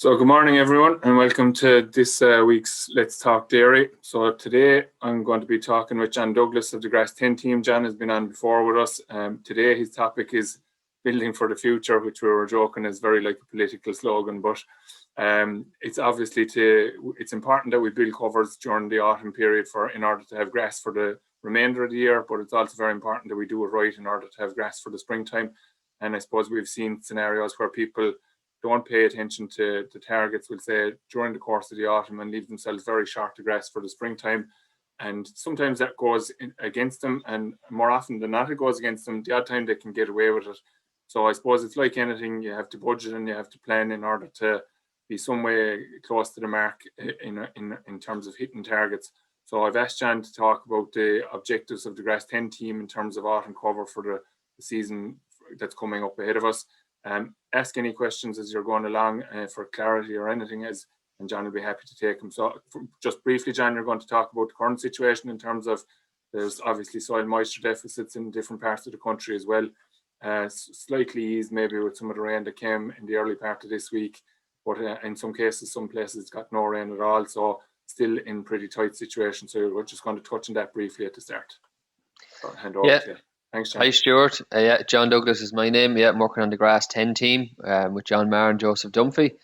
So good morning everyone and welcome to this week's Let's Talk Dairy. So today I'm going to be talking with John Douglas of the Grass10 team. John has been on before with us. Today his topic is building for the future, which we were joking is very like a political slogan, but it's obviously it's important that we build covers during the autumn period in order to have grass for the remainder of the year, but it's also very important that we do it right in order to have grass for the springtime. And I suppose we've seen scenarios where people don't pay attention to the targets, we'll say, during the course of the autumn and leave themselves very short to grass for the springtime. And sometimes that goes against them, and more often than not it goes against them. The odd time they can get away with it. So I suppose it's like anything, you have to budget and you have to plan in order to be some way close to the mark in terms of hitting targets. So I've asked John to talk about the objectives of the Grass10 team in terms of autumn cover for the season that's coming up ahead of us. Ask any questions as you're going along for clarity or anything, and John will be happy to take them. So just briefly, John, you're going to talk about the current situation in terms of there's obviously soil moisture deficits in different parts of the country as well. Slightly eased maybe with some of the rain that came in the early part of this week, but in some cases, some places got no rain at all, so still in pretty tight situation. So we're just going to touch on that briefly at the start. So hand over to you. Thanks, John. Hi, Stuart. John Douglas is my name. I'm working on the Grass10 team with John Maher and Joseph Dunphy.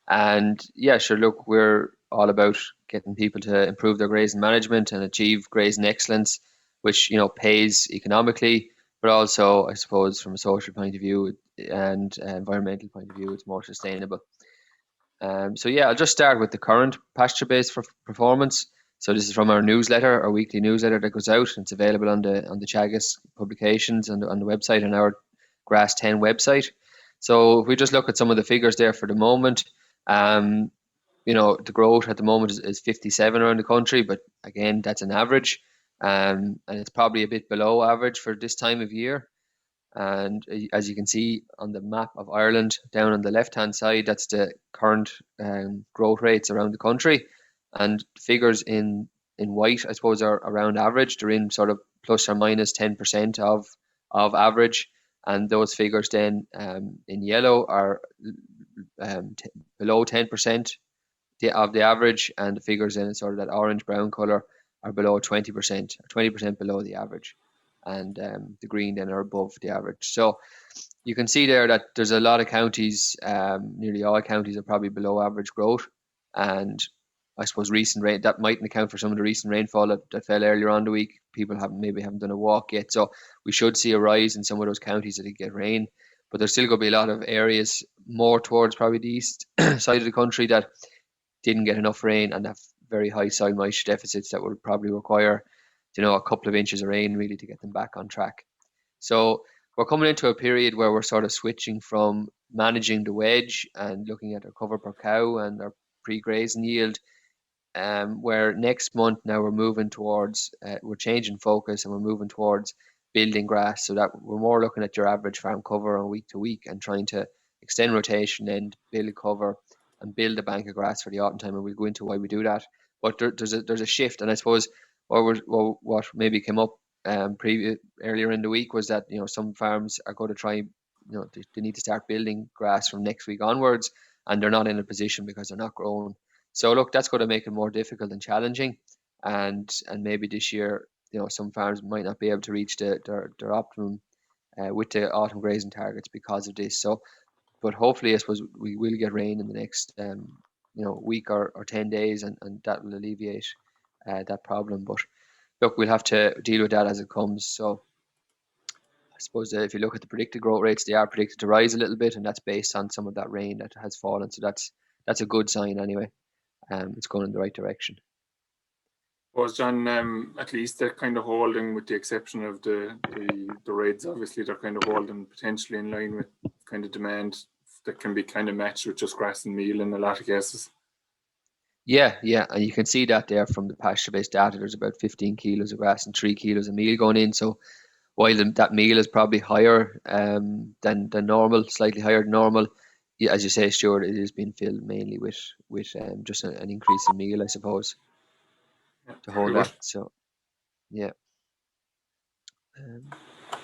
And sure, look, we're all about getting people to improve their grazing management and achieve grazing excellence, which, pays economically, but also, I suppose, from a social point of view and environmental point of view, it's more sustainable. I'll just start with the current PastureBase for performance. So this is from our newsletter, our weekly newsletter that goes out. It's available on the Teagasc publications and on the website, on our Grass10 website. So if we just look at some of the figures there for the moment, the growth at the moment is 57 around the country, but again, that's an average, and it's probably a bit below average for this time of year. And as you can see on the map of Ireland down on the left-hand side, that's the current growth rates around the country. And figures in white, I suppose, are around average. They're in sort of plus or minus 10% of average. And those figures then in yellow are below 10% of the average. And the figures in sort of that orange-brown colour are below 20%, or 20% below the average. And the green then are above the average. So you can see there that there's a lot of counties, nearly all counties are probably below average growth. And I suppose recent rain, that mightn't account for some of the recent rainfall that fell earlier on the week. People haven't done a walk yet. So we should see a rise in some of those counties that get rain. But there's still going to be a lot of areas more towards probably the east side of the country that didn't get enough rain and have very high soil moisture deficits that will probably require a couple of inches of rain really to get them back on track. So we're coming into a period where we're sort of switching from managing the wedge and looking at our cover per cow and our pre-grazing yield, where next month now we're moving towards, we're changing focus and we're moving towards building grass, so that we're more looking at your average farm cover on week to week and trying to extend rotation and build cover and build a bank of grass for the autumn time, and we'll go into why we do that. But there's a shift, and I suppose what maybe came up earlier in the week was that some farms are going to try, they need to start building grass from next week onwards, and they're not in a position because they're not growing. So look, that's going to make it more difficult and challenging, and maybe this year some farms might not be able to reach their optimum with the autumn grazing targets because of this. So, but hopefully I suppose we will get rain in the next week or 10 days, and that will alleviate that problem. But look, we'll have to deal with that as it comes. So I suppose if you look at the predicted growth rates, they are predicted to rise a little bit, and that's based on some of that rain that has fallen. So that's a good sign anyway. It's going in the right direction. Was John, at least they're kind of holding, with the exception of the raids, obviously they're kind of holding potentially in line with kind of demand that can be kind of matched with just grass and meal in a lot of cases. Yeah, and you can see that there from the PastureBase data. There's about 15 kilos of grass and 3 kilos of meal going in. So while that meal is probably higher than normal, slightly higher than normal, as you say, Stuart, it is being filled mainly with just an increase in meal, I suppose, to hold that. So, yeah.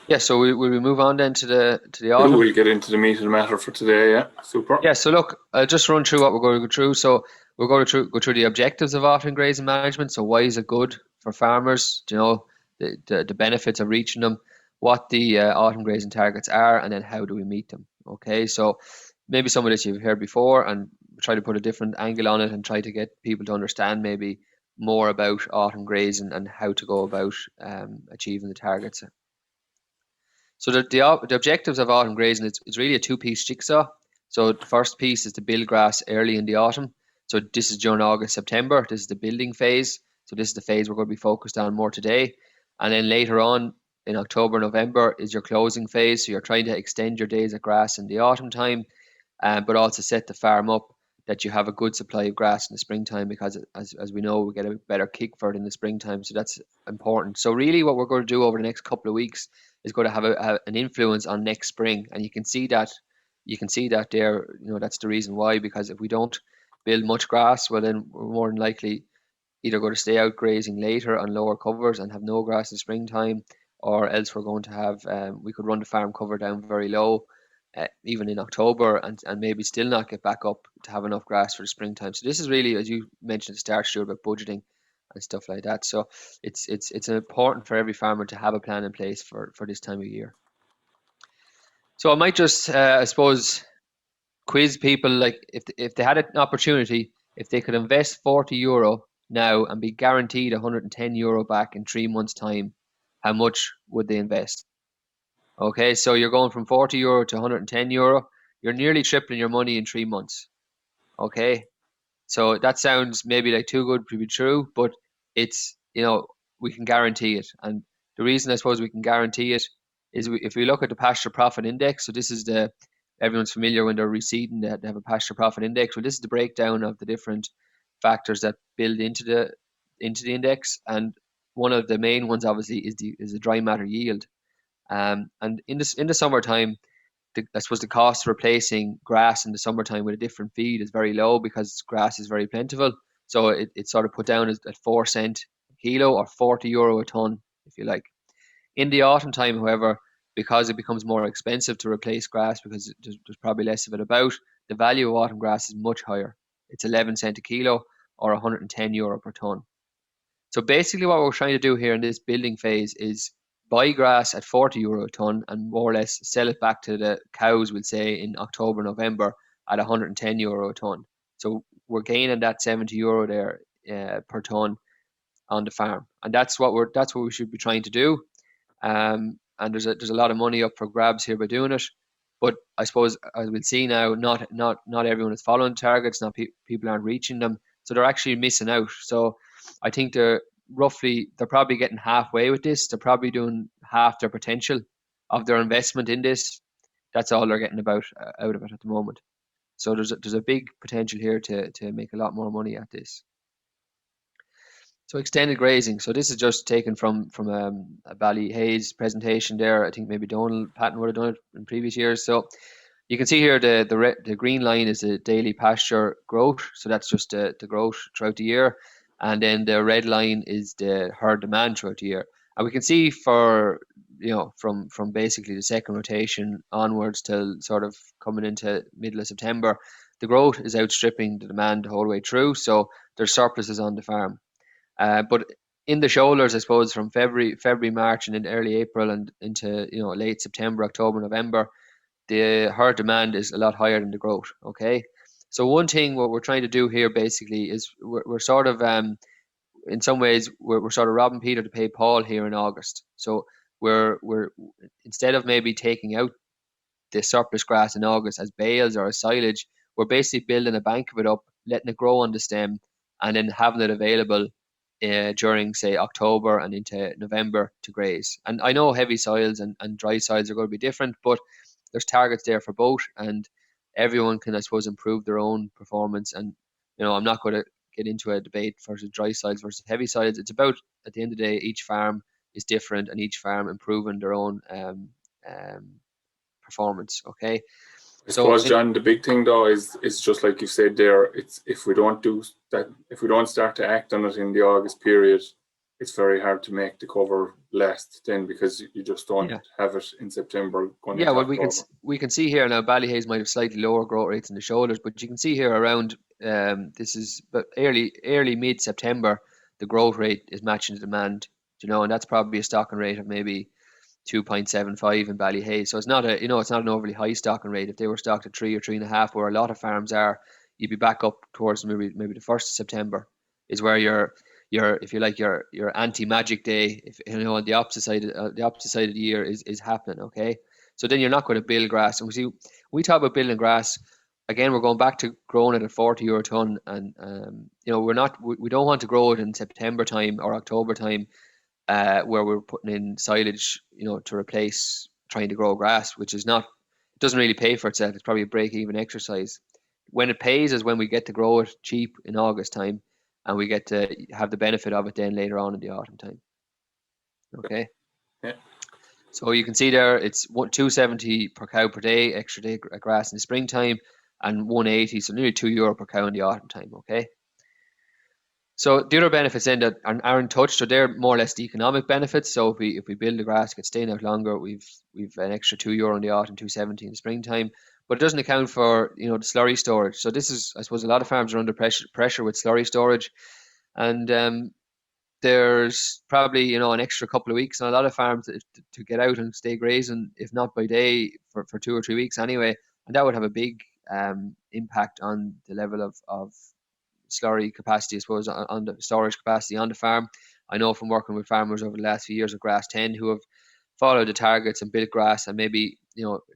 Yeah, so will we move on then to the autumn? We'll get into the meat of the matter for today. Yeah, super. Yeah, so look, I'll just run through what we're going to go through. So we're going to go through the objectives of autumn grazing management. So why is it good for farmers? Do you know the benefits of reaching them, what the autumn grazing targets are, and then how do we meet them? Okay, so maybe some of this you've heard before, and try to put a different angle on it and try to get people to understand maybe more about autumn grazing and how to go about achieving the targets. So the objectives of autumn grazing is really a two-piece jigsaw. So the first piece is to build grass early in the autumn. So this is during August, September. This is the building phase. So this is the phase we're going to be focused on more today. And then later on in October, November is your closing phase. So you're trying to extend your days of grass in the autumn time, but also set the farm up that you have a good supply of grass in the springtime, because as we know, we get a better kick for it in the springtime. So that's important. So really what we're going to do over the next couple of weeks is going to have an influence on next spring. And you can see that there, that's the reason why, because if we don't build much grass, well, then we're more than likely either going to stay out grazing later on lower covers and have no grass in springtime, or else we're going to have, we could run the farm cover down very low, even in October, and maybe still not get back up to have enough grass for the springtime. So this is really, as you mentioned at the start, Stuart, about budgeting and stuff like that. So it's important for every farmer to have a plan in place for this time of year. So I might just, I suppose, quiz people, like if they had an opportunity, if they could invest €40 now and be guaranteed €110 back in 3 months' time, how much would they invest? Okay, so you're going from €40 to €110. You're nearly tripling your money in 3 months. Okay, so that sounds maybe like too good to be true, but it's, we can guarantee it. And the reason I suppose we can guarantee it is if we look at the pasture profit index, so this is everyone's familiar when they're reseeding, they have a pasture profit index. Well, this is the breakdown of the different factors that build into the index. And one of the main ones obviously is the dry matter yield. And in the summertime, I suppose the cost of replacing grass in the summertime with a different feed is very low because grass is very plentiful. So it's sort of put down at 4 cent a kilo or €40 a ton, if you like. In the autumn time, however, because it becomes more expensive to replace grass because there's probably less of it about, the value of autumn grass is much higher. It's 11 cent a kilo or €110 per ton. So basically what we're trying to do here in this building phase is buy grass at €40 a ton and more or less sell it back to the cows, we'll say, in October, November at €110 a ton. So we're gaining that €70 there per ton on the farm. And that's what we should be trying to do. And there's a lot of money up for grabs here by doing it. But I suppose, as we'll see now, not everyone is following targets. Not people aren't reaching them, so they're actually missing out. So I think they're probably getting halfway with this. They're probably doing half their potential of their investment in this. That's all they're getting out of it at the moment. So there's a big potential here to make a lot more money at this. So extended grazing. So this is just taken from a Bally Hayes presentation there. I think maybe Donald Patton would have done it in previous years. So you can see here the green line is the daily pasture growth. So that's just the growth throughout the year. And then the red line is the herd demand throughout the year. And we can see from basically the second rotation onwards till sort of coming into middle of September, the growth is outstripping the demand the whole way through. So there's surpluses on the farm. But in the shoulders, I suppose, from February, March, and into early April and into late September, October, November, the herd demand is a lot higher than the growth. Okay, so one thing what we're trying to do here basically is we're sort of in some ways we're sort of robbing Peter to pay Paul here in August. So we're instead of maybe taking out the surplus grass in August as bales or as silage, we're basically building a bank of it up, letting it grow on the stem, and then having it available during, say, October and into November to graze. And I know heavy soils and dry soils are going to be different, but there's targets there for both, and everyone can, I suppose, improve their own performance. And I'm not going to get into a debate versus dry soils versus heavy soils. It's about, at the end of the day, each farm is different, and each farm improving their own performance. Okay. I suppose, John, the big thing though is just like you said there. It's if we don't do that, if we don't start to act on it in the August period, it's very hard to make the cover last then, because you just don't Yeah. have it in September going Yeah, into well, October. we can see here now. Ballyhays might have slightly lower growth rates in the shoulders, but you can see here around this is but early mid September, the growth rate is matching the demand. And that's probably a stocking rate of maybe 2.75 in Ballyhays. So it's not it's not an overly high stocking rate. If they were stocked at 3 or 3.5, where a lot of farms are, you'd be back up towards maybe the 1st of September is where your if you like your anti-magic day, if on the opposite side of the year is happening. Okay, so then you're not going to build grass. And we talk about building grass. Again, we're going back to growing it at 40 euro a ton, and we don't want to grow it in September time or October time, where we're putting in silage, to replace trying to grow grass, which is not, it doesn't really pay for itself. It's probably a break-even exercise. When it pays is when we get to grow it cheap in August time, and we get to have the benefit of it then later on in the autumn time. Okay. Yeah. So you can see there, it's 270 per cow per day, extra day of grass in the springtime, and 180, so nearly €2 per cow in the autumn time. Okay. So the other benefits then that aren't touched, so they're more or less the economic benefits. So if we build the grass, get staying out longer, we've an extra €2 in the autumn, 270 in the springtime. But it doesn't account for the slurry storage. So this is, I suppose, a lot of farms are under pressure with slurry storage, and there's probably an extra couple of weeks on a lot of farms to get out and stay grazing, if not by day, for 2 or 3 weeks anyway, and that would have a big impact on the level of slurry capacity, I suppose, on the storage capacity on the farm. I know from working with farmers over the last few years of Grass10 who have followed the targets and built grass, and maybe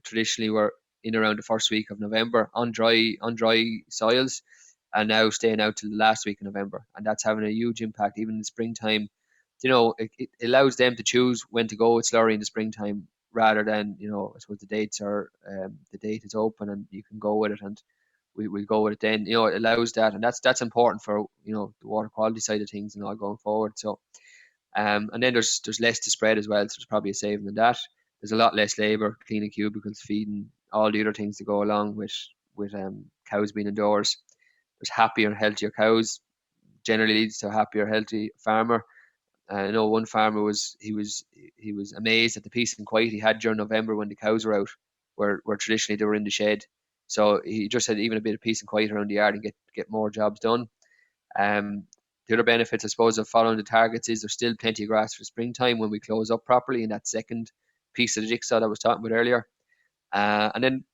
traditionally were in around the first week of November on dry soils, and now staying out till the last week of November, and that's having a huge impact even in the springtime. It allows them to choose when to go with slurry in the springtime, rather than I suppose the date is open and you can go with it, and we'll go with it then. It allows that, and that's important for the water quality side of things and all going forward. So and then there's less to spread as well, so there's probably a saving in that. There's a lot less labour cleaning cubicles, feeding, all the other things that go along with cows being indoors. There's happier and healthier cows, generally leads to a happier, healthy farmer. I know one farmer was amazed at the peace and quiet he had during November when the cows were out, where traditionally they were in the shed. So he just had even a bit of peace and quiet around the yard and get more jobs done. The other benefits, I suppose, of following the targets is there's still plenty of grass for springtime when we close up properly in that second piece of the jigsaw that I was talking about earlier. And then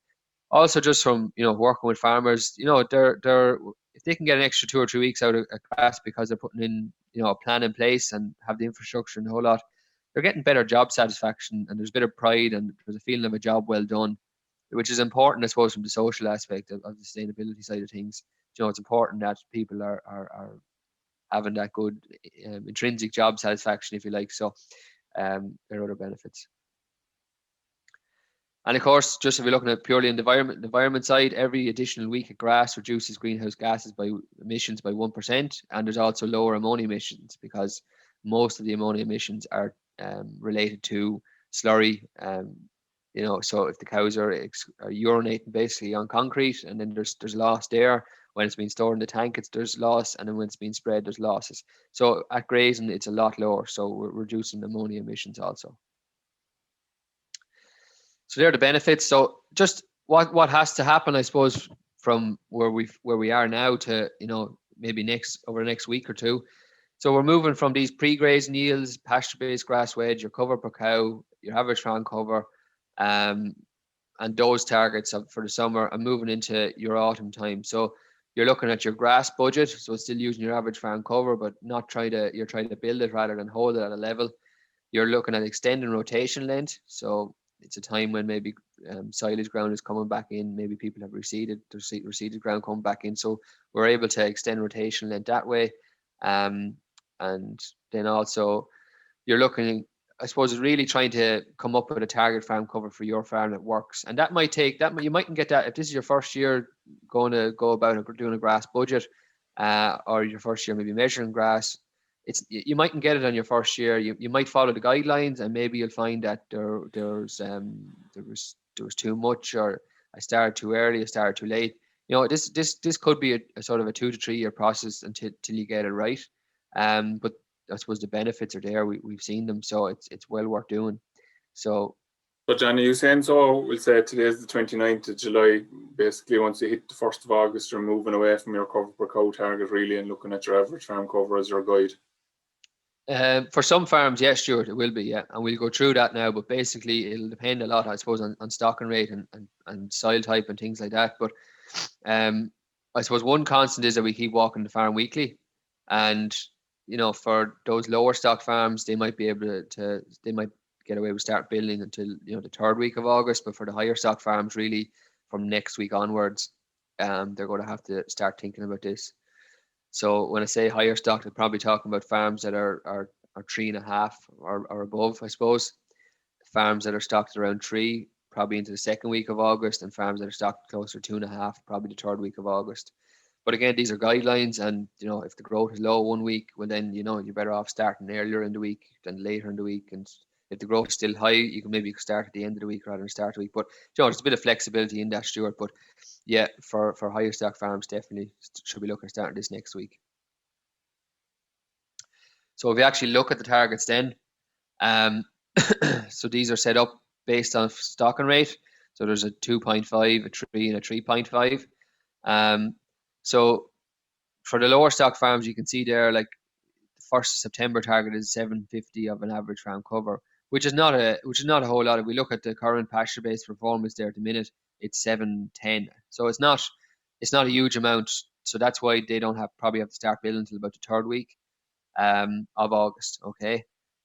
also just from working with farmers, they're if they can get an extra 2 or 3 weeks out of grass because they're putting in a plan in place and have the infrastructure and the whole lot, they're getting better job satisfaction, and there's a bit of pride and there's a feeling of a job well done, which is important, I suppose, from the social aspect of the sustainability side of things. It's important that people are having that good intrinsic job satisfaction, if you like. So there are other benefits. And of course, just if you're looking at purely in the environment side, every additional week of grass reduces greenhouse gases emissions by 1%. And there's also lower ammonia emissions, because most of the ammonia emissions are related to slurry. So if the cows are urinating basically on concrete, and then there's loss there. When it's being stored in the tank, there's loss, and then when it's being spread, there's losses. So at grazing, it's a lot lower. So we're reducing ammonia emissions also. So there are the benefits. So just what has to happen, I suppose, from where we are now to maybe over the next week or two. So we're moving from these pre-grazing yields, pasture-based grass wedge, your cover per cow, your average farm cover, and those targets for the summer, and moving into your autumn time. So you're looking at your grass budget, so it's still using your average farm cover, but you're trying to build it rather than hold it at a level. You're looking at extending rotation length, so it's a time when maybe silage ground is coming back in, maybe people have receded ground coming back in, so we're able to extend rotation length that way. And then also you're looking, I suppose, really trying to come up with a target farm cover for your farm that works. And that might take you mightn't get that if this is your first year going to go about doing a grass budget, or your first year maybe measuring grass. You mightn't get it on your first year. You might follow the guidelines, and maybe you'll find that there was too much, or I started too early, I started too late. This could be a sort of a 2 to 3 year process until you get it right. But I suppose the benefits are there. We've seen them, so it's well worth doing. So John, are you saying so? We'll say today's the 29th of July. Basically, once you hit the 1st of August, you're moving away from your cover per cow target, really, and looking at your average farm cover as your guide. For some farms, yes, Stuart, it will be, yeah. And we'll go through that now. But basically, it'll depend a lot, I suppose, on stocking rate and soil type and things like that. But I suppose one constant is that we keep walking the farm weekly. And, for those lower stock farms, they might be able they might get away with start building until, the 3rd week of August. But for the higher stock farms, really, from next week onwards, they're going to have to start thinking about this. So when I say higher stock, I'm probably talking about farms that are 3.5 or above, I suppose. Farms that are stocked around 3, probably into the 2nd week of August, and farms that are stocked closer to 2.5, probably the 3rd week of August. But again, these are guidelines, and if the growth is low one week, well then you're better off starting earlier in the week than later in the week. And if the growth is still high, you can maybe start at the end of the week rather than start the week. But there's a bit of flexibility in that, Stuart. But yeah, for higher stock farms, definitely should be looking at starting this next week. So if you actually look at the targets then, so these are set up based on stocking rate. So there's a 2.5, a 3, and a 3.5. So for the lower stock farms, you can see there, like the 1st of September target is 750 of an average farm cover, which is not a whole lot. If we look at the current PastureBase performance there at the minute, it's 710. So it's not a huge amount. So that's why they don't probably have to start building until about the 3rd week of August. Okay,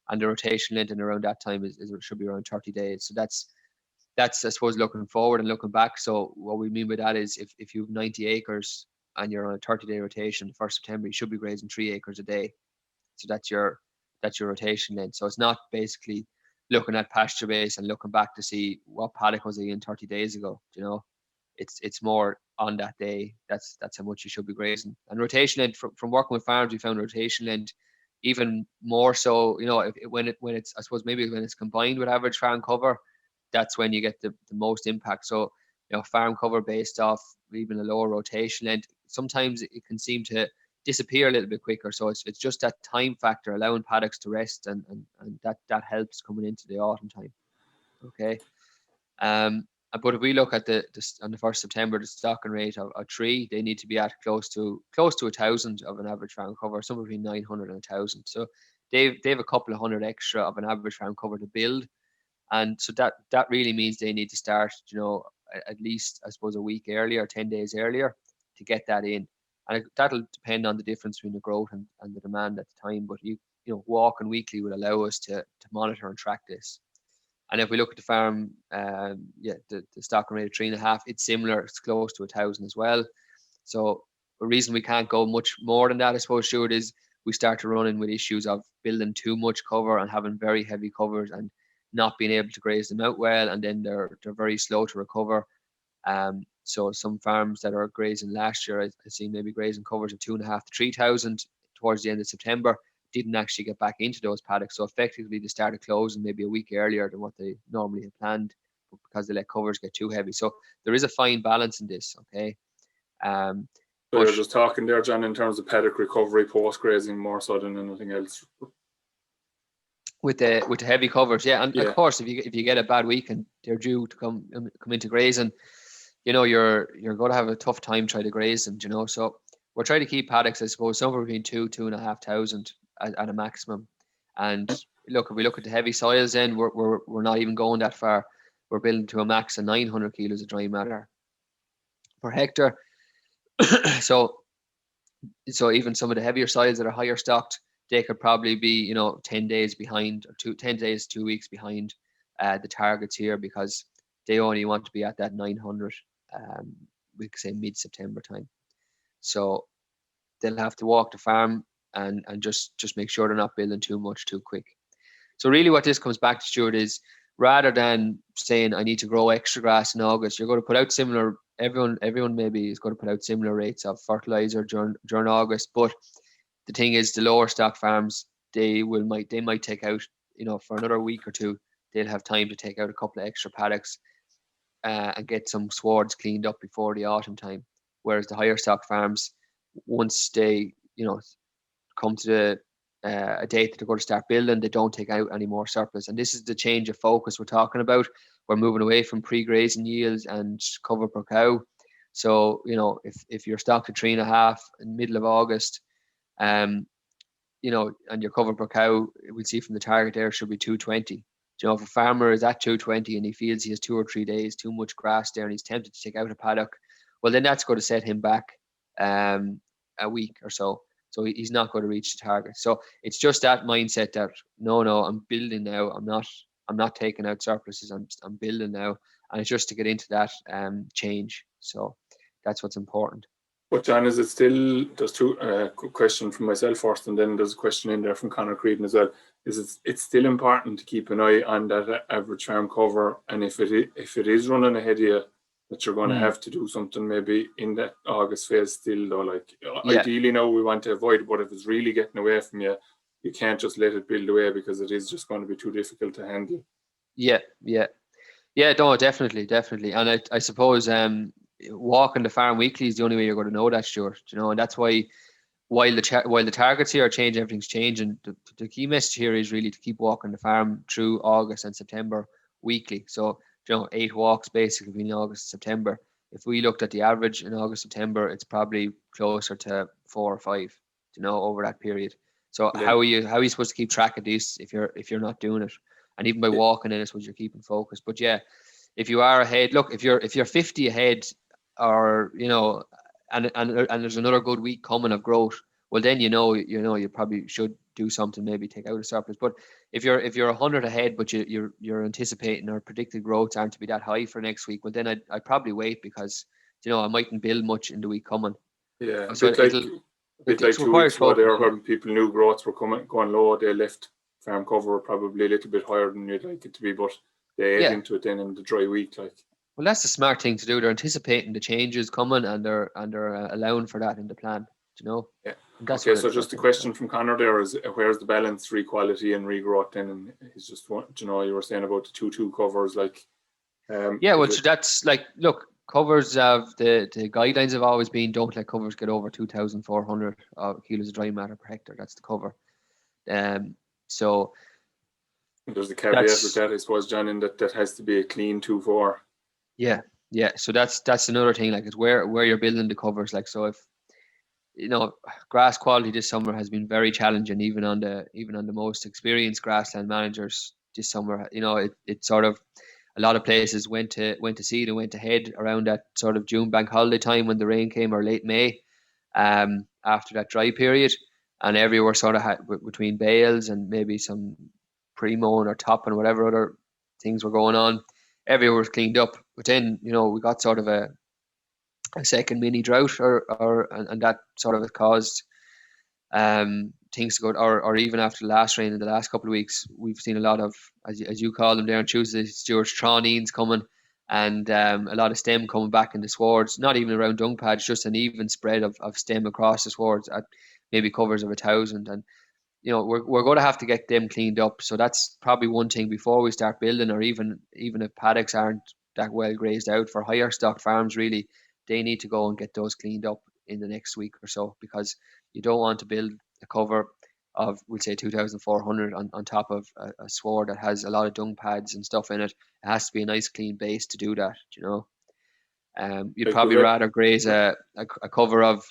and the rotation length and around that time should be around 30 days. So that's I suppose looking forward and looking back. So what we mean by that is if you have 90 acres and you're on a 30-day rotation, 1st September, you should be grazing 3 acres a day. So that's your rotation length. So it's not basically looking at PastureBase and looking back to see what paddock was he in 30 days ago. It's more on that day. That's how much you should be grazing. And rotation length, from working with farms, we found rotation length even more so. When it's I suppose maybe when it's combined with average farm cover, that's when you get the most impact. So farm cover based off even a lower rotation length, sometimes it can seem to disappear a little bit quicker. So it's just that time factor, allowing paddocks to rest, and that helps coming into the autumn time. Okay. But if we look at on the 1st September, the stocking rate of 3, they need to be at close to 1,000 of an average farm cover, somewhere between 900 and 1,000. So they've a couple of hundred extra of an average farm cover to build, and so that really means they need to start, at least I suppose a week earlier, 10 days earlier, to get that in. And that'll depend on the difference between the growth and the demand at the time. But walking weekly will allow us to monitor and track this. And if we look at the farm, the stocking rate of 3.5, it's similar. It's close to 1,000 as well. So the reason we can't go much more than that, I suppose, Stuart, is we start to run in with issues of building too much cover and having very heavy covers and not being able to graze them out well, and then they're very slow to recover. So some farms that are grazing last year, I see maybe grazing covers of 2.5 to 3,000 towards the end of September, didn't actually get back into those paddocks. So effectively they started closing maybe a week earlier than what they normally had planned, because they let covers get too heavy. So there is a fine balance in this. Okay. So you're just talking there, John, in terms of paddock recovery post grazing more so than anything else. With the heavy covers, yeah, and of course, if you get a bad week and they're due to come into grazing, you're going to have a tough time trying to graze them. So we're trying to keep paddocks, I suppose, somewhere between 2,500 at a maximum. And look, if we look at the heavy soils, then we're not even going that far. We're building to a max of 900 kilos of dry matter per hectare. so even some of the heavier soils that are higher stocked, they could probably be 10 days behind, or 10 days 2 weeks behind the targets here, because they only want to be at that 900 we could say mid-September time. So they'll have to walk the farm and just make sure they're not building too much too quick. So really what this comes back to, Stuart, is rather than saying I need to grow extra grass in August, you're going to put out similar, everyone maybe is going to put out similar rates of fertilizer during August. But the thing is, the lower stock farms, they might take out, for another week or two, they'll have time to take out a couple of extra paddocks and get some swards cleaned up before the autumn time. Whereas the higher stock farms, once they, come to a date that they're going to start building, they don't take out any more surplus. And this is the change of focus we're talking about. We're moving away from pre-grazing yields and cover per cow. So, you know, if you're stocked at 3.5 in the middle of August, you know, and your cover per cow, we'll see from the target there, should be 220. You know, if a farmer is at 220 and he feels he has 2 or 3 days too much grass there and he's tempted to take out a paddock, well, then that's going to set him back a week or so. So he's not going to reach the target. So it's just that mindset that no, I'm building now. I'm not taking out surpluses. I'm building now, and it's just to get into that change. So that's what's important. But John, is it still, there's two question from myself first, and then there's a question in there from Conor Creedon as well. It's still important to keep an eye on that average farm cover, and if it is running ahead of you, that you're going to have to do something maybe in that August phase still, though. Like ideally now we want to avoid it, but if it's really getting away from you, you can't just let it build away because it is just going to be too difficult to handle. Yeah, no, definitely. And I suppose walking the farm weekly is the only way you're going to know that, Stuart. You know, and that's why while the targets here are changing, everything's changing. The key message here is really to keep walking the farm through August and September weekly. So, you know, 8 walks basically between August and September. If we looked at the average in August, September, it's probably closer to 4 or 5, you know, over that period. So how are you supposed to keep track of this if you're not doing it? And even by walking in, I suppose you're keeping focus. But yeah, if you are ahead, look, if you're 50 ahead, or you know, and there's another good week coming of growth, well then you probably should do something, maybe take out a surplus. But if you're 100 ahead, but you're anticipating or predicted growths aren't to be that high for next week, well then I'd probably wait, because you know I mightn't build much in the week coming. Yeah, so a bit like 2 weeks ago there, when people knew growths were going low, they left farm cover probably a little bit higher than you'd like it to be, but they ate into it then in the dry week, like. Well, that's the smart thing to do. They're anticipating the changes coming, and they're allowing for that in the plan. You know. Yeah. Okay. So just a question from Conor there is, where's the balance, re-quality and regrowth then? And he's just, you know, you were saying about the 2-2 covers, like. Yeah. Well, so that's like, look, covers of the guidelines have always been, don't let covers get over 2,400 kilos of dry matter per hectare. That's the cover. So. There's a caveat with that, I suppose, John, in that has to be a clean 2-4. Yeah. So that's another thing. Like, it's where you're building the covers. Like, so if you know, grass quality this summer has been very challenging, even on the most experienced grassland managers this summer. You know, it sort of, a lot of places went to seed and went ahead around that sort of June bank holiday time when the rain came, or late May, after that dry period, and everywhere sort of had between bales and maybe some pre-mowing or topping, whatever other things were going on. Everywhere was cleaned up, but then, you know, we got sort of a second mini drought, and that sort of caused things to go, or even after the last rain in the last couple of weeks, we've seen a lot of, as you call them there on Tuesday, Stuart, Trawnines coming, and a lot of stem coming back in the swards, not even around dung pads, just an even spread of stem across the swards at maybe covers of 1,000. And you know, we're going to have to get them cleaned up. So that's probably one thing before we start building, or even if paddocks aren't that well grazed out for higher stock farms, really, they need to go and get those cleaned up in the next week or so, because you don't want to build a cover of, we'll say, 2,400 on top of a sward that has a lot of dung pads and stuff in it. It has to be a nice clean base to do that, you know. You'd probably rather graze a cover of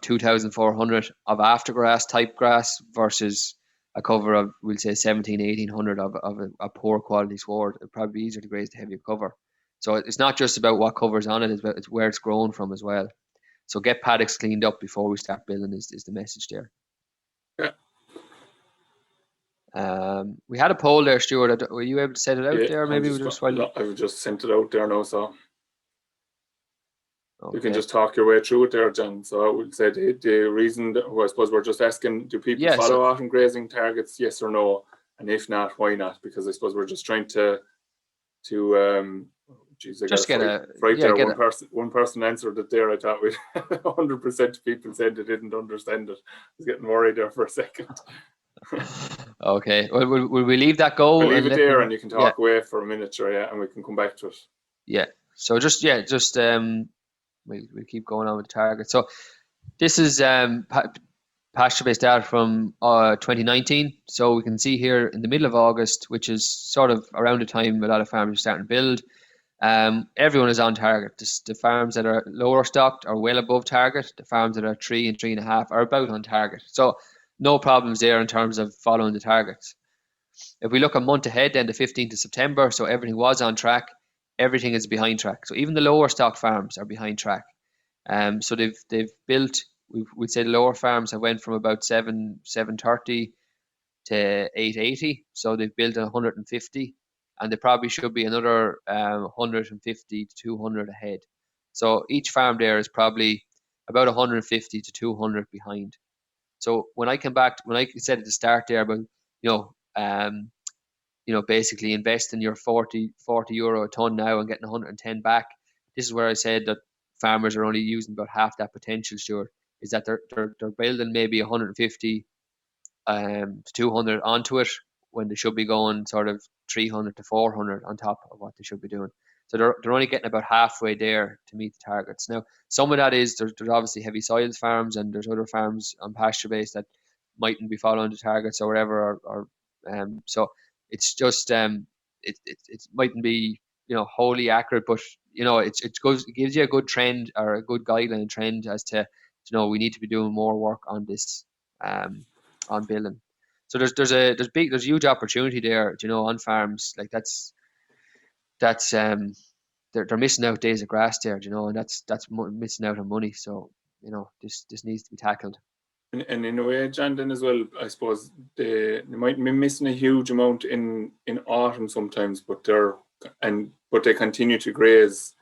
2,400 of aftergrass type grass versus a cover of, we'll say, 1,700-1,800 of a poor quality sward. It'd probably be easier to graze the heavier cover. So it's not just about what cover's on it, it's where it's grown from as well. So get paddocks cleaned up before we start building is the message there. Yeah. We had a poll there, Stuart. Were you able to set it out there? Maybe I've just sent it out there now, so okay. You can just talk your way through it there, John. So I would say the reason that, I suppose we're just asking, do people follow autumn grazing targets, yes or no? And if not, why not? Because I suppose we're just trying to one person answered it there. I thought 100% of people said they didn't understand it. I was getting worried there for a second. Okay, well, will we leave that go? We'll leave it there, and you can talk away for a minute, sure, and we can come back to it. Yeah. So we'll keep going on with the target. So this is pasture-based data from 2019. So we can see here in the middle of August, which is sort of around the time a lot of farmers are starting to build. Everyone is on target. The farms that are lower stocked are well above target. The farms that are 3 and 3.5 are about on target. So no problems there in terms of following the targets. If we look a month ahead, then the 15th of September, so everything was on track. Everything is behind track. So even the lower stock farms are behind track. So they've built. We'd say the lower farms have went from about 730 to 880. So they've built 150, and they probably should be another 150 to 200 ahead. So each farm there is probably about 150 to 200 behind. So when I came back, when I said at the start there about basically investing your 40 euro a ton now and getting 110 back, this is where I said that farmers are only using about half that potential. Sure, is that they're building maybe 150 to 200 onto it when they should be going sort of 300 to 400 on top of what they should be doing. So they're only getting about halfway there to meet the targets. Now, some of that is there's obviously heavy soils farms, and there's other farms on pasture base that mightn't be following the targets or whatever. So it's just it mightn't be wholly accurate, but it gives you a good trend or a good guideline trend as to we need to be doing more work on this on building. So there's huge opportunity there, on farms like that's they're missing out days of grass there, and that's missing out on money. So this needs to be tackled. And in a way, John, then as well, I suppose they might be missing a huge amount in autumn sometimes, but they continue to graze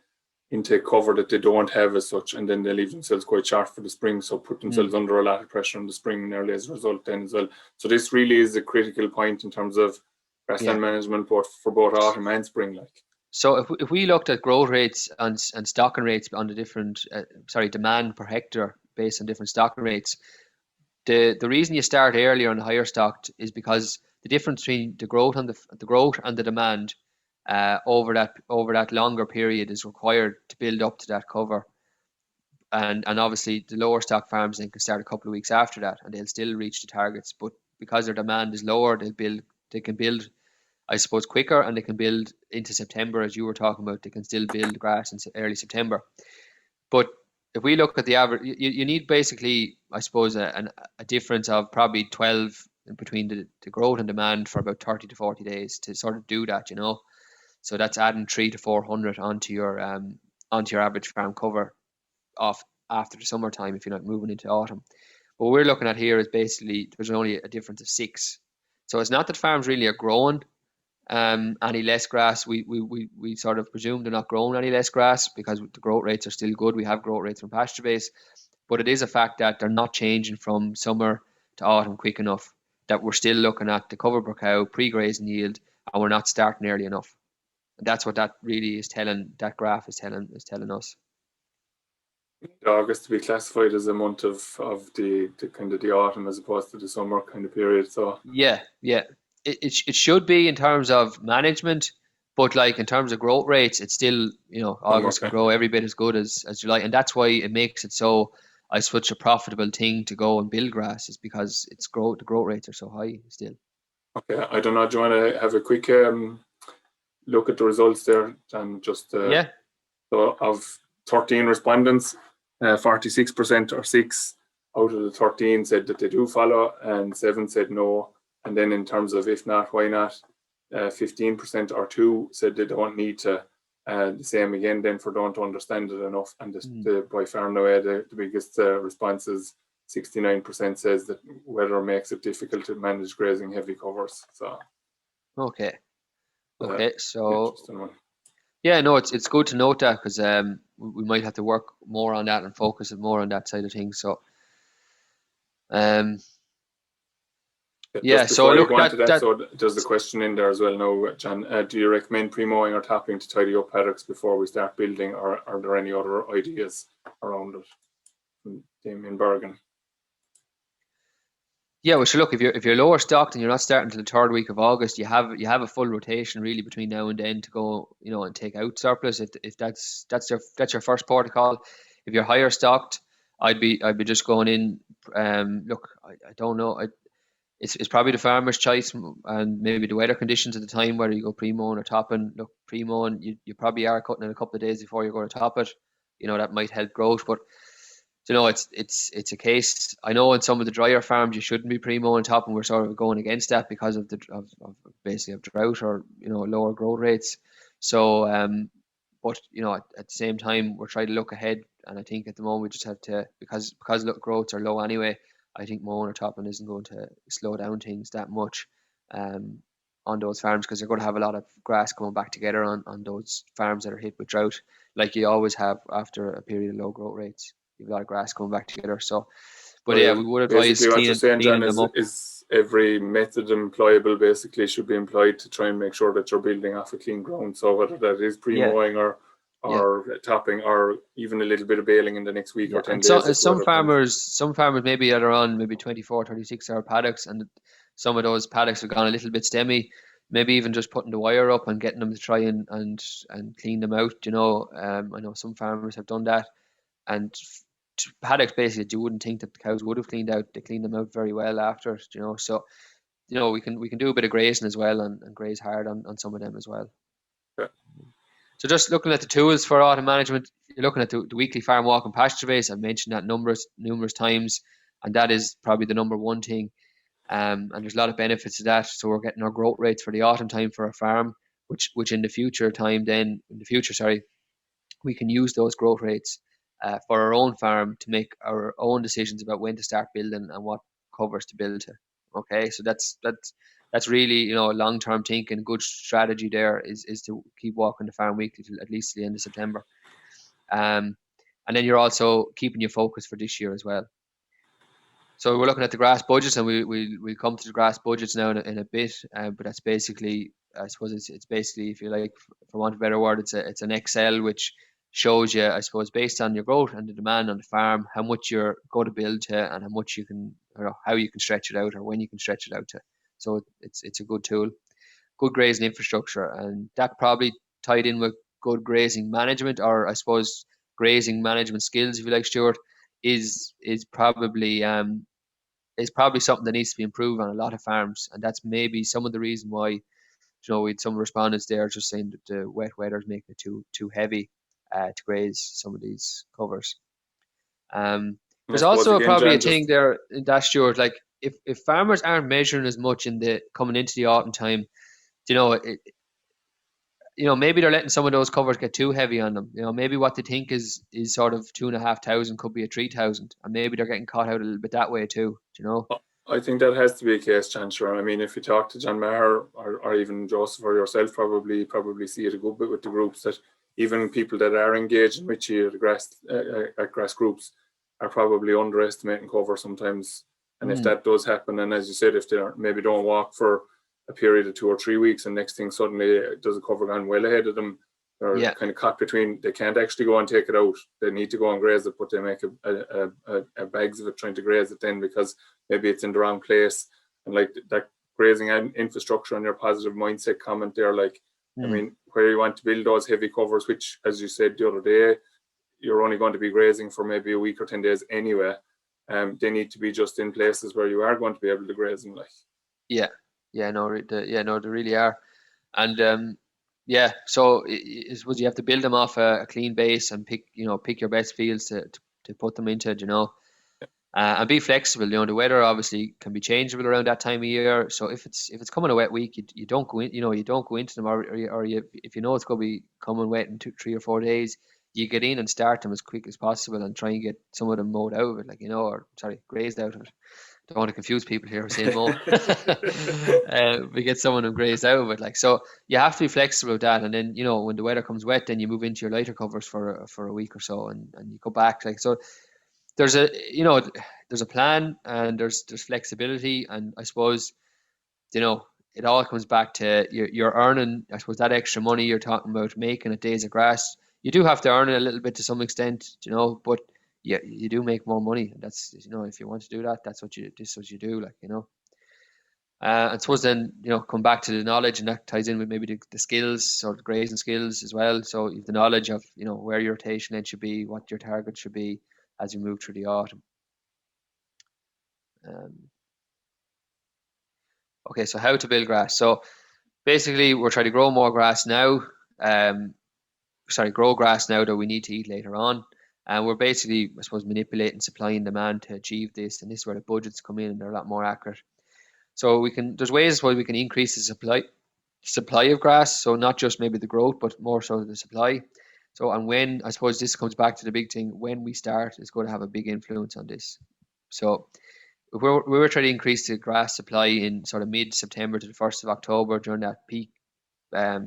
into cover that they don't have as such, and then they leave themselves quite short for the spring, so put themselves under a lot of pressure in the spring nearly as a result then as well. So this really is a critical point in terms of grassland management for both autumn and spring. Like, so if we looked at growth rates and stocking rates on the different demand per hectare based on different stocking rates, the reason you start earlier on the higher stocked is because the difference between the growth and the demand over that longer period is required to build up to that cover, and obviously the lower stock farms then can start a couple of weeks after that, and they'll still reach the targets. But because their demand is lower, they can build, I suppose, quicker, and they can build into September, as you were talking about. They can still build grass in early September. But if we look at the average, you need basically, I suppose, a difference of probably 12 between the growth and demand for about 30 to 40 days to sort of do that, So that's adding 300 to 400 onto your average farm cover off after the summertime if you're not moving into autumn. What we're looking at here is basically there's only a difference of 6. So it's not that farms really are growing any less grass. We sort of presume they're not growing any less grass because the growth rates are still good. We have growth rates from pasture base, but it is a fact that they're not changing from summer to autumn quick enough, that we're still looking at the cover per cow pre-grazing yield, and we're not starting early enough. And that's what that really is telling, that graph is telling us. August to be classified as a month of the kind of the autumn as opposed to the summer kind of period. So yeah, it should be in terms of management, but like in terms of growth rates, it's still August can grow every bit as good as July, and that's why it makes it so such a profitable thing to go and build grass, is because the growth rates are so high still. Okay, I don't know. Do you want to have a quick look at the results there and just So of 13 respondents, 46% or 6 out of the 13 said that they do follow, and 7 said no. And then in terms of if not, why not, 15% or 2 said they don't need to. The same again then for don't understand it enough. And by far and away the biggest response is 69% says that weather makes it difficult to manage grazing heavy covers. So okay, so interesting one. Yeah, no, it's good to note that, because we might have to work more on that and focus it more on that side of things. So, so look, so there's the question in there as well now, John. Do you recommend pre-mowing or topping to tidy up paddocks before we start building, or are there any other ideas around it? From Damien Bergen. Yeah, well, so look, if you're lower stocked and you're not starting until the 3rd week of August, you have a full rotation really between now and then to go, and take out surplus if that's your first protocol. If you're higher stocked, I'd be just going in Look, I don't know. It's probably the farmer's choice and maybe the weather conditions at the time, whether you go pre-mowing or topping. Look, pre-mowing, you probably are cutting it a couple of days before you're going to top it. That might help growth, but it's a case. I know in some of the drier farms you shouldn't be pre-mowing and topping. We're sort of going against that because of of basically of drought or lower growth rates. So but at the same time we're trying to look ahead, and I think at the moment we just have to, because look, growths are low anyway. I think mowing or topping isn't going to slow down things that much on those farms, because they're going to have a lot of grass coming back together on those farms that are hit with drought, like you always have after a period of low growth rates. You've a lot of grass coming back together. So, but yeah, we would advise basically what you're saying, John, cleaning them up. is every method employable basically should be employed to try and make sure that you're building off a clean ground. So whether that is pre-mowing or topping, or even a little bit of baling in the next week or 10 days. Some farmers maybe are on maybe 24, 36 hour paddocks, and some of those paddocks have gone a little bit stemmy. Maybe even just putting the wire up and getting them to try and clean them out. I know some farmers have done that, and paddocks basically you wouldn't think that the cows would have cleaned out. They cleaned them out very well after. So we can do a bit of grazing as well, and graze hard on some of them as well. Yeah. So just looking at the tools for autumn management, you're looking at the weekly farm walk and PastureBase. I've mentioned that numerous times, and that is probably the number one thing. And there's a lot of benefits to that. So we're getting our growth rates for the autumn time for our farm, which in the future, we can use those growth rates for our own farm to make our own decisions about when to start building and what covers to build to. Okay, so that's really long-term thinking. Good strategy there is to keep walking the farm weekly till at least the end of September, and then you're also keeping your focus for this year as well. So we're looking at the grass budgets, and we'll come to the grass budgets now in a bit. But that's basically, I suppose it's basically, if you like, for want of a better word, it's an Excel which shows you, I suppose, based on your growth and the demand on the farm, how much you're going to build to, and how much you can, how you can stretch it out, or when you can stretch it out to. So it's a good tool, good grazing infrastructure, and that probably tied in with good grazing management, or I suppose grazing management skills, if you like, Stuart, is probably something that needs to be improved on a lot of farms, and that's maybe some of the reason why we had some respondents there just saying that the wet weather is making it too heavy to graze some of these covers. There's also probably a thing there in that, Stuart, like if farmers aren't measuring as much coming into the autumn time, maybe they're letting some of those covers get too heavy on them. Maybe what they think is sort of 2,500 could be a 3,000, and maybe they're getting caught out a little bit that way too. I think that has to be a case, Chancellor. I mean, if you talk to John Maher or even Joseph or yourself, probably see it a good bit with the groups, that even people that are engaged with you at grass groups are probably underestimating cover sometimes. And if that does happen, and as you said, if they maybe don't walk for a period of 2 or 3 weeks, and next thing suddenly does a cover gone well ahead of them, they're kind of caught between, they can't actually go and take it out. They need to go and graze it, but they make a bags of it trying to graze it then, because maybe it's in the wrong place. And like that grazing infrastructure and your positive mindset comment there, like, I mean, where you want to build those heavy covers, which, as you said the other day, you're only going to be grazing for maybe a week or 10 days anyway. They need to be just in places where you are going to be able to graze them, like. Yeah, they really are. And so I suppose you have to build them off a clean base and pick your best fields to put them into, and be flexible. The weather obviously can be changeable around that time of year. So if it's coming a wet week, you don't go in, you don't go into them, or if you know it's going to be coming wet in 2, 3, or 4 days, you get in and start them as quick as possible and try and get some of them mowed out of it, grazed out of it. Don't want to confuse people here saying mow. We get some of them grazed out of it, so you have to be flexible with that. And then when the weather comes wet, then you move into your lighter covers for a week or so, and you go back. So there's a plan, and there's flexibility, and I suppose it all comes back to you're earning, I suppose, that extra money you're talking about making at Days of Grass. You do have to earn it a little bit to some extent, but yeah, you do make more money. And that's, if you want to do that, that's what you do, I suppose then, come back to the knowledge, and that ties in with maybe the skills, or the grazing skills as well. So you have the knowledge of, where your rotation end should be, what your target should be as you move through the autumn. Okay, so how to build grass. So basically, we're trying to grow more grass now. Grow grass now that we need to eat later on. And we're basically, I suppose, manipulating supply and demand to achieve this. And this is where the budgets come in and they're a lot more accurate. So there's ways why we can increase the supply of grass. So not just maybe the growth, but more so the supply. So, and when, I suppose this comes back to the big thing, when we start is going to have a big influence on this. So if we were trying to increase the grass supply in sort of mid-September to the 1st of October during that peak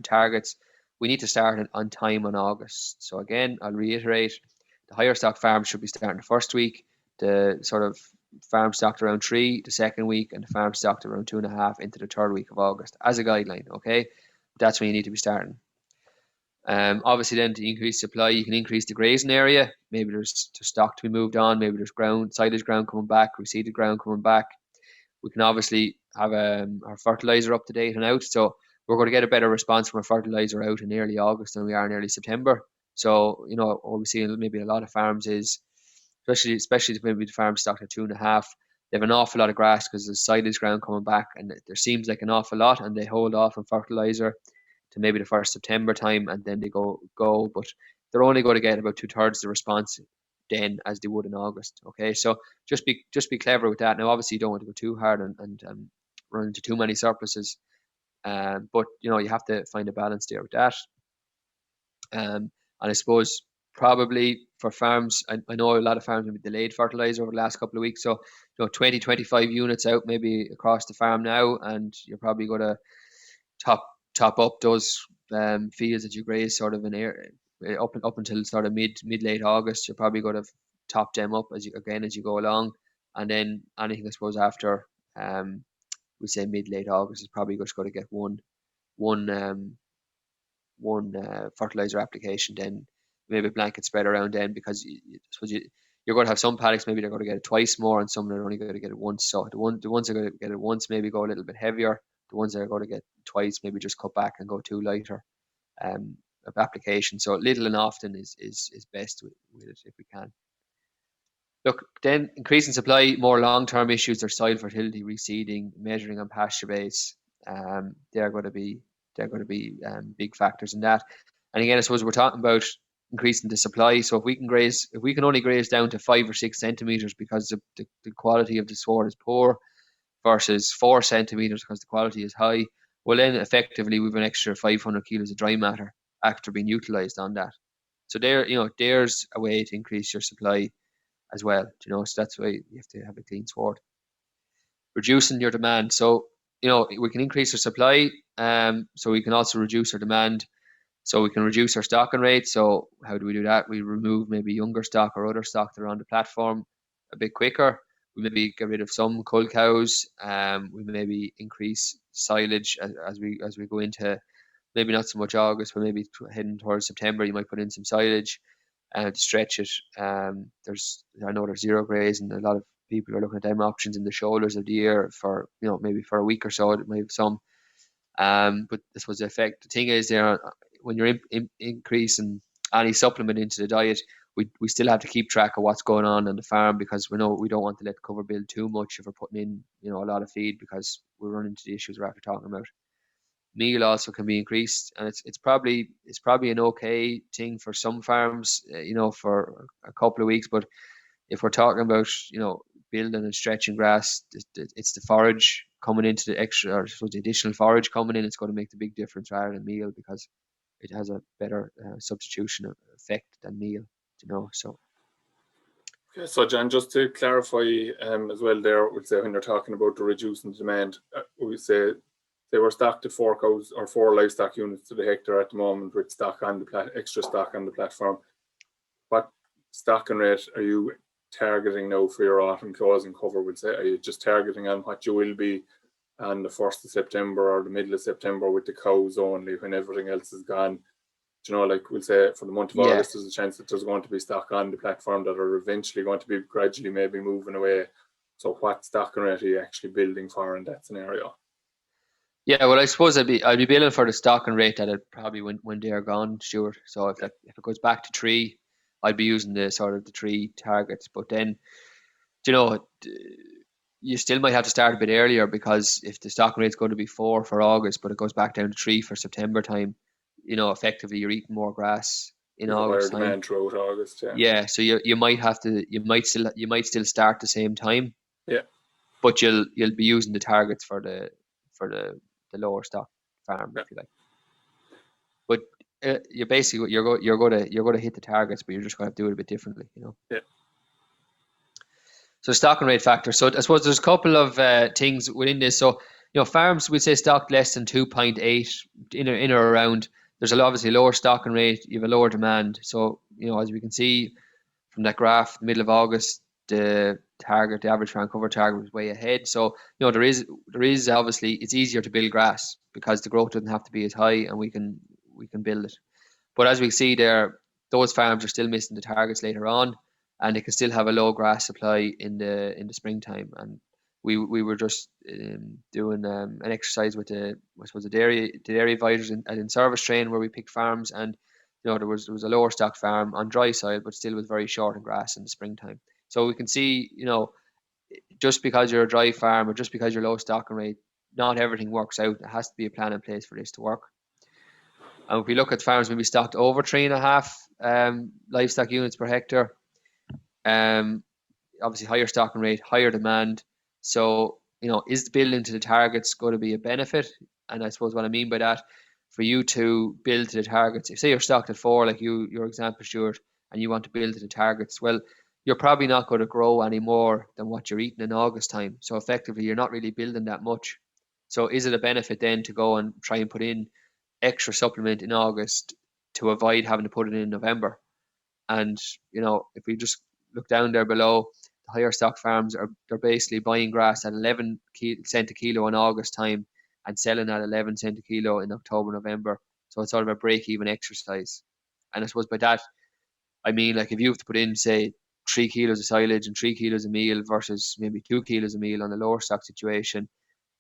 targets, we need to start on time in August. So again, I'll reiterate, the higher stock farms should be starting the first week, the sort of farm stocked around 3 the second week, and the farm stocked around 2.5 into the third week of August as a guideline. Okay, that's when you need to be starting. Obviously, then to increase supply, you can increase the grazing area. Maybe there's stock to be moved on. Maybe there's silage ground coming back, reseeded ground coming back. We can obviously have our fertilizer up to date and out. So we're going to get a better response from our fertilizer out in early August than we are in early September. So, what we see in maybe a lot of farms is, especially maybe the farm stocked at 2.5, they have an awful lot of grass because there's silage ground coming back, and there seems like an awful lot, and they hold off on fertilizer to maybe the 1st September time, and then they go, but they're only going to get about 2/3 the response then as they would in August. Okay, so just be clever with that. Now, obviously, you don't want to go too hard and run into too many surpluses, but you have to find a balance there with that. And I suppose probably for farms, I know a lot of farms have been delayed fertilizer over the last couple of weeks, so 20-25 units out maybe across the farm now, and you're probably going to top up those fields that you graze sort of in air up until sort of mid late August. You're probably going to top them up as you go along, and then anything I suppose after we say mid late August is probably just going to get one fertilizer application, then maybe blanket spread around then, because you're going to have some paddocks maybe they're going to get it twice more, and some are only going to get it once. So the ones that are going to get it once maybe go a little bit heavier. The ones that are going to get twice maybe just cut back and go 2 lighter of application. So little and often is best with it if we can. Look, then increasing supply, more long-term issues are soil fertility, reseeding, measuring on PastureBase. They're going to be big factors in that. And again, I suppose we're talking about increasing the supply. So if we can only graze down to 5 or 6 centimeters because the quality of the sward is poor, versus 4 centimeters because the quality is high, well then effectively we've an extra 500 kilos of dry matter after being utilized on that. So there's a way to increase your supply as well. So that's why you have to have a clean sward. Reducing your demand. So we can increase our supply, so we can also reduce our demand. So we can reduce our stocking rate. So how do we do that? We remove maybe younger stock or other stock that are on the platform a bit quicker. We maybe get rid of some cull cows. We maybe increase silage as we go into maybe not so much August, but maybe heading towards September. You might put in some silage to stretch it. I know there's zero graze, and a lot of people are looking at them options in the shoulders of the year for maybe for a week or so. It might have some. But this was the effect. The thing is, there when you're increasing any supplement into the diet, we still have to keep track of what's going on the farm, because we don't want to let the cover build too much if we're putting in a lot of feed, because we run into the issues we're after talking about. Meal also can be increased, and it's probably an okay thing for some farms, for a couple of weeks. But if we're talking about building and stretching grass, it's the forage coming into the extra, or the additional forage coming in. It's going to make the big difference rather than meal, because it has a better substitution effect than meal. So. Okay, so John, just to clarify as well there, we'll say when you're talking about the reducing demand, we say they were stocked at 4 cows or 4 livestock units to the hectare at the moment, with stock on extra stock on the platform. What stocking rate are you targeting now for your autumn closing cover? We'll say, are you just targeting on what you will be on the 1st of September or the middle of September with the cows only, when everything else is gone? Like we'll say for the month of August, there's a chance that there's going to be stock on the platform that are eventually going to be gradually maybe moving away. So what stocking rate are you actually building for in that scenario? Yeah, well, I suppose I'd be building for the stocking rate that it probably when they're gone, Stuart. So if it goes back to 3, I'd be using the 3 targets. But then, you still might have to start a bit earlier, because if the stocking rate's going to be 4 for August, but it goes back down to 3 for September time, effectively you're eating more grass in There's a higher August time. demand throughout August. Yeah. Yeah, so you might still start the same time. Yeah. But you'll be using the targets for the lower stock farm, if you like. But you're basically you're going to hit the targets, but you're just going to do it a bit differently. Yeah. So stocking rate factor. So I suppose there's a couple of things within this. So farms we say stocked less than 2.8 in or around. There's obviously lower stocking rate. You have a lower demand. So as we can see from that graph, middle of August, the average farm cover target was way ahead. So there is obviously, it's easier to build grass because the growth doesn't have to be as high, and we can build it. But as we see there, those farms are still missing the targets later on, and they can still have a low grass supply in the springtime. And we were just doing an exercise with the dairy advisors in service train, where we picked farms, and there was a lower stock farm on dry soil, but still was very short in grass in the springtime. So we can see, just because you're a dry farm or just because you're low stocking rate, not everything works out. There has to be a plan in place for this to work. And if we look at farms maybe stocked over 3.5 livestock units per hectare, obviously higher stocking rate, higher demand. So, is the building to the targets going to be a benefit? And I suppose what I mean by that, for you to build to the targets, if say you're stocked at 4, like your example, Stuart, and you want to build to the targets, well, you're probably not going to grow any more than what you're eating in August time. So effectively, you're not really building that much. So is it a benefit then to go and try and put in extra supplement in August to avoid having to put it in November? And if we just look down there below, the higher stock farms they're basically buying grass at 11 cent a kilo in August time and selling at 11 cent a kilo in October, November. So it's sort of a break-even exercise. And I suppose by that, I mean, like, if you have to put in, say, 3 kilos of silage and 3 kilos of meal versus maybe 2 kilos of meal on the lower stock situation,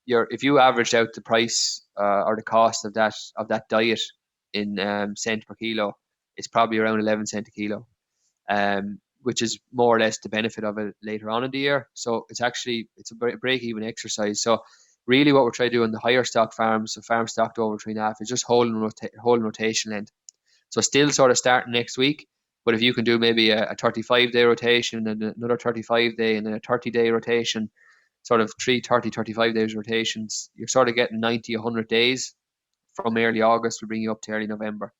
if you averaged out the price or the cost of that diet in cent per kilo, it's probably around 11 cent a kilo, which is more or less the benefit of it later on in the year. So it's a break-even exercise. So really what we're trying to do on the higher stock farms, so farms stocked over 3.5, is just holding rotation length. So still sort of starting next week, but if you can do maybe a 35-day rotation and another 35-day and then a 30-day rotation, sort of 35 days rotations, you're sort of getting 90, 100 days from early August will bring you up to early November.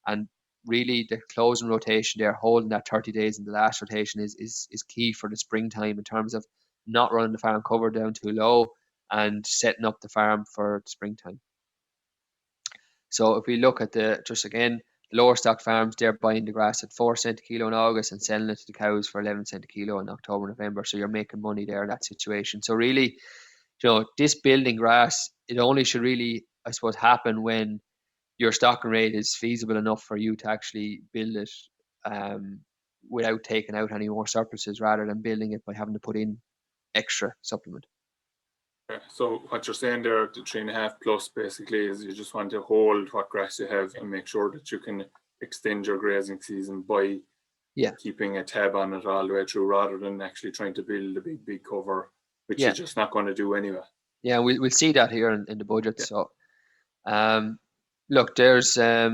And really the closing rotation there, holding that 30 days in the last rotation is key for the springtime in terms of not running the farm cover down too low and setting up the farm for the springtime. So if we look at just again, lower stock farms, they're buying the grass at 4 cent a kilo in August and selling it to the cows for 11 cent a kilo in October, November. So you're making money there in that situation. So really, this building grass, it only should really, I suppose, happen when your stocking rate is feasible enough for you to actually build it without taking out any more surpluses, rather than building it by having to put in extra supplement. So what you're saying there, the 3.5 plus, basically, is you just want to hold what grass you have and make sure that you can extend your grazing season by keeping a tab on it all the way through, rather than actually trying to build a big cover, which you're just not going to do anyway. Yeah, we'll see that here in the budget. Yeah. So, look, there's I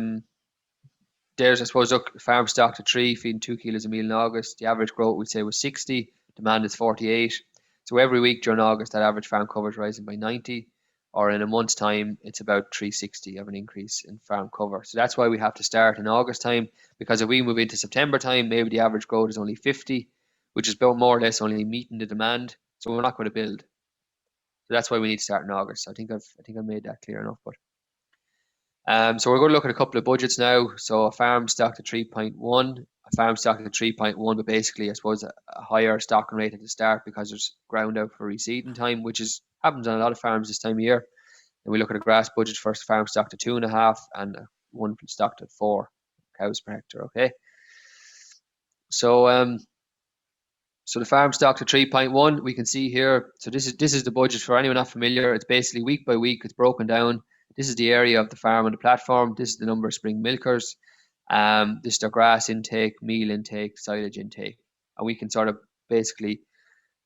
suppose, farm stock to 3, feeding 2 kilos of meal in August. The average growth we'd say was 60. Demand is 48. So every week during August, that average farm cover is rising by 90, or in a month's time, it's about 360 of an increase in farm cover. So that's why we have to start in August time, because if we move into September time, maybe the average growth is only 50, which is about more or less only meeting the demand. So we're not going to build. So that's why we need to start in August. I think I've made that clear enough. But so we're going to look at a couple of budgets now. So a farm stock at 3.1. A farm stock at 3.1, but basically, I suppose, a higher stocking rate at the start because there's ground out for reseeding time, which happens on a lot of farms this time of year. And we look at a grass budget first, farm stock to 2.5 and one stocked at 4 cows per hectare. Okay. So so the farm stock to 3.1, we can see here. So this is the budget for anyone not familiar. It's basically week by week. It's broken down. This is the area of the farm on the platform. This is the number of spring milkers. This is their grass intake, meal intake, silage intake. And we can sort of basically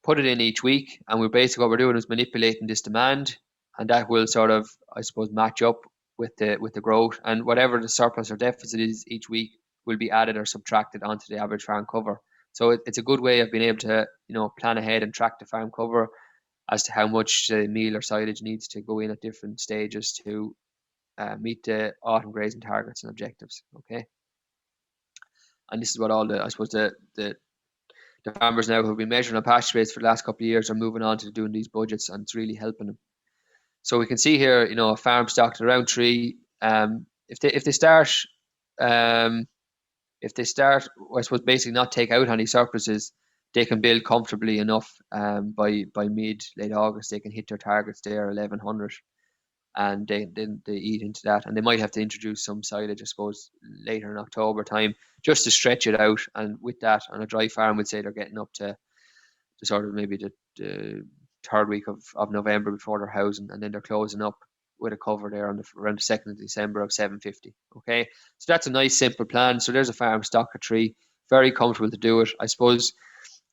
put it in each week, and we're basically what we're doing is manipulating this demand, and that will sort of, I suppose, match up with the growth, and whatever the surplus or deficit is each week will be added or subtracted onto the average farm cover. So it's a good way of being able to, you know, plan ahead and track the farm cover as to how much meal or silage needs to go in at different stages to meet the autumn grazing targets and objectives. Okay, and this is what all the, I suppose, the farmers now who've been measuring on PastureBase for the last couple of years are moving on to doing these budgets, and it's really helping them. So we can see here, you know, a farm stocked around 3. If they start, I suppose, basically not take out any surpluses, they can build comfortably enough. By mid late August, they can hit their targets there, 1100, and they eat into that, and they might have to introduce some silage, I suppose, later in October time, just to stretch it out. And with that, on a dry farm, we'd say they're getting up to sort of maybe the third week of November before they're housing, and then they're closing up with a cover there on around the 2nd of December of 750. Okay, so that's a nice simple plan. So there's a farm stock of 3, very comfortable to do it. I suppose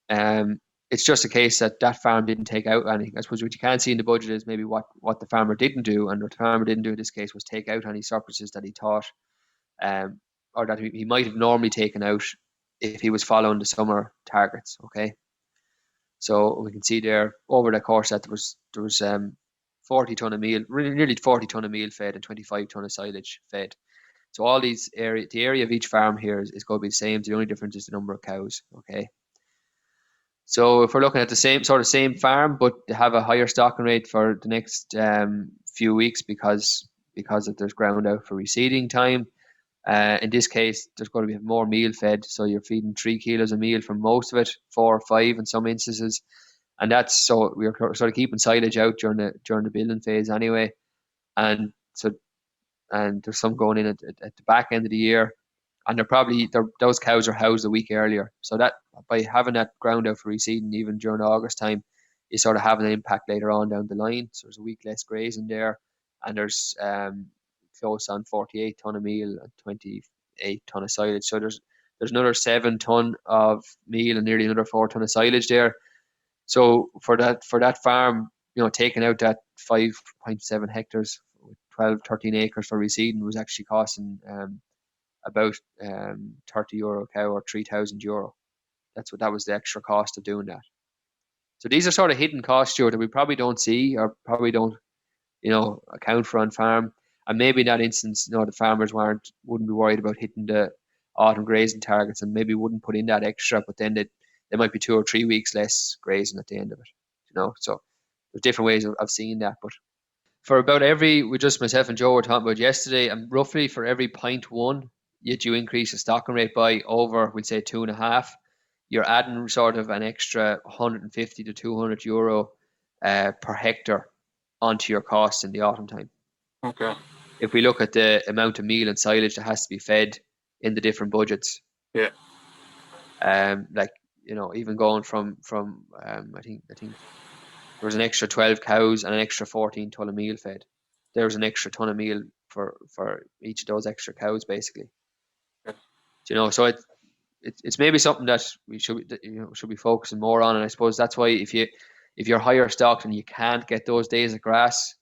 it's just a case that farm didn't take out anything. I suppose what you can see in the budget is maybe what the farmer didn't do, and what the farmer didn't do in this case was take out any surpluses that he thought, or that he might have normally taken out if he was following the summer targets. Okay, so we can see there over the course that there was 40 ton of meal, nearly 40 ton of meal fed and 25 ton of silage fed. So all the area of each farm here is going to be the same. The only difference is the number of cows. Okay. So if we're looking at the same farm, but they have a higher stocking rate for the next few weeks because there's ground out for reseeding time. In this case, there's going to be more meal fed, so you're feeding 3 kilos of meal for most of it, 4 or 5 in some instances, and that's so we're sort of keeping silage out during the building phase anyway, and there's some going in at the back end of the year, and those cows are housed a week earlier, so that by having that ground out for reseeding even during August time is sort of having an impact later on down the line. So there's a week less grazing there, and there's close on 48 ton of meal and 28 ton of silage. So there's another 7 ton of meal and nearly another 4 ton of silage there. So for that farm, you know, taking out that 5.7 hectares, 13 acres for reseeding was actually costing about €30 a cow or €3,000. That was the extra cost of doing that. So these are sort of hidden costs, Stuart, that we probably don't see or probably don't, you know, account for on farm. And maybe in that instance, you know, the farmers wouldn't be worried about hitting the autumn grazing targets and maybe wouldn't put in that extra, but then there might be 2 or 3 weeks less grazing at the end of it, you know. So there's different ways of seeing that. But for about myself and Joe were talking about yesterday, and roughly for every 0.1 yet you increase the stocking rate by over, we'll say 2.5, you're adding sort of an extra 150 to €200 per hectare onto your costs in the autumn time. Okay. If we look at the amount of meal and silage that has to be fed in the different budgets, yeah, like, you know, even going from I think there was an extra 12 cows and an extra 14 ton of meal fed. There's an extra ton of meal for each of those extra cows, basically. yeah. You know, so it's maybe something that we should be focusing more on, and I suppose that's why if you're higher stocked and you can't get those days of grass,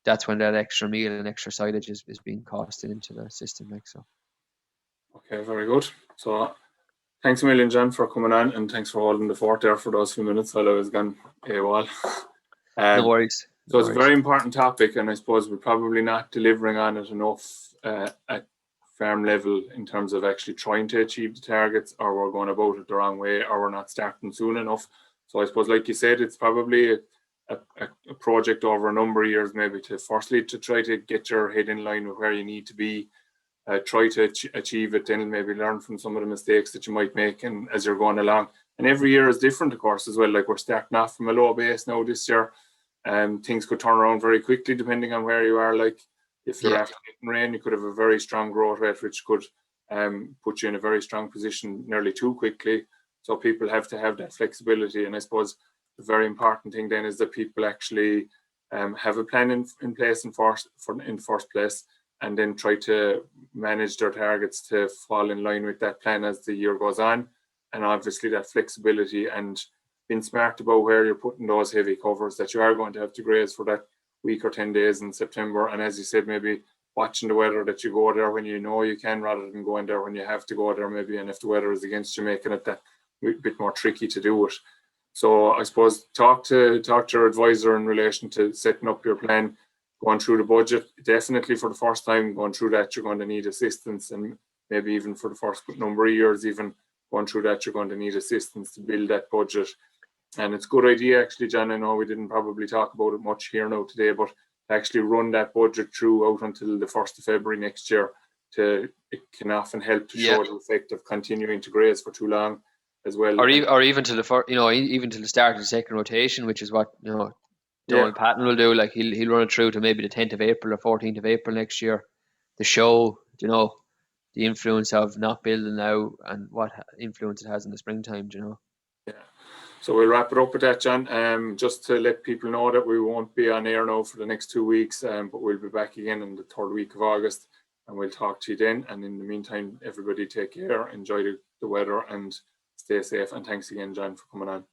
that's when that extra meal and extra silage is being costed into the system, like so. Okay, very good. So thanks a million, John, for coming on, and thanks for holding the fort there for those few minutes while I was gone AWOL. No worries. So it's a very important topic, and I suppose we're probably not delivering on it enough at farm level in terms of actually trying to achieve the targets, or we're going about it the wrong way, or we're not starting soon enough. So I suppose, like you said, it's probably a project over a number of years, maybe to try to get your head in line with where you need to be, try to achieve it, then maybe learn from some of the mistakes that you might make and as you're going along. And every year is different, of course, as well. Like, we're starting off from a low base now this year. Things could turn around very quickly depending on where you are. Like, if you're after getting rain, you could have a very strong growth rate, which could put you in a very strong position nearly too quickly. So people have to have that flexibility. And I suppose the very important thing then is that people actually have a plan in place in the first place, and then try to manage their targets to fall in line with that plan as the year goes on. And obviously that flexibility and being smart about where you're putting those heavy covers that you are going to have to graze for that week or 10 days in September. And as you said, maybe watching the weather, that you go there when you know you can, rather than going there when you have to go there maybe, and if the weather is against you, making it that bit more tricky to do it. So I suppose talk to your advisor in relation to setting up your plan, going through the budget. Definitely for the first time going through that, you're going to need assistance, and maybe even for the first number of years, even going through that, you're going to need assistance to build that budget. And it's a good idea, actually, John. I know we didn't probably talk about it much here now today, but to actually run that budget through out until the 1st of February next year, it can often help to show the effect of continuing to graze for too long as well. Or even till even till the start of the second rotation, which is what Donald Patton will do. Like he'll run it through to maybe the 10th of April or 14th of April next year, to show the influence of not building now and what influence it has in the springtime. Yeah. So we'll wrap it up with that, John. Just to let people know that we won't be on air now for the next 2 weeks, but we'll be back again in the 3rd week of August, and we'll talk to you then. And in the meantime, everybody take care, enjoy the weather, and stay safe. And thanks again, John, for coming on.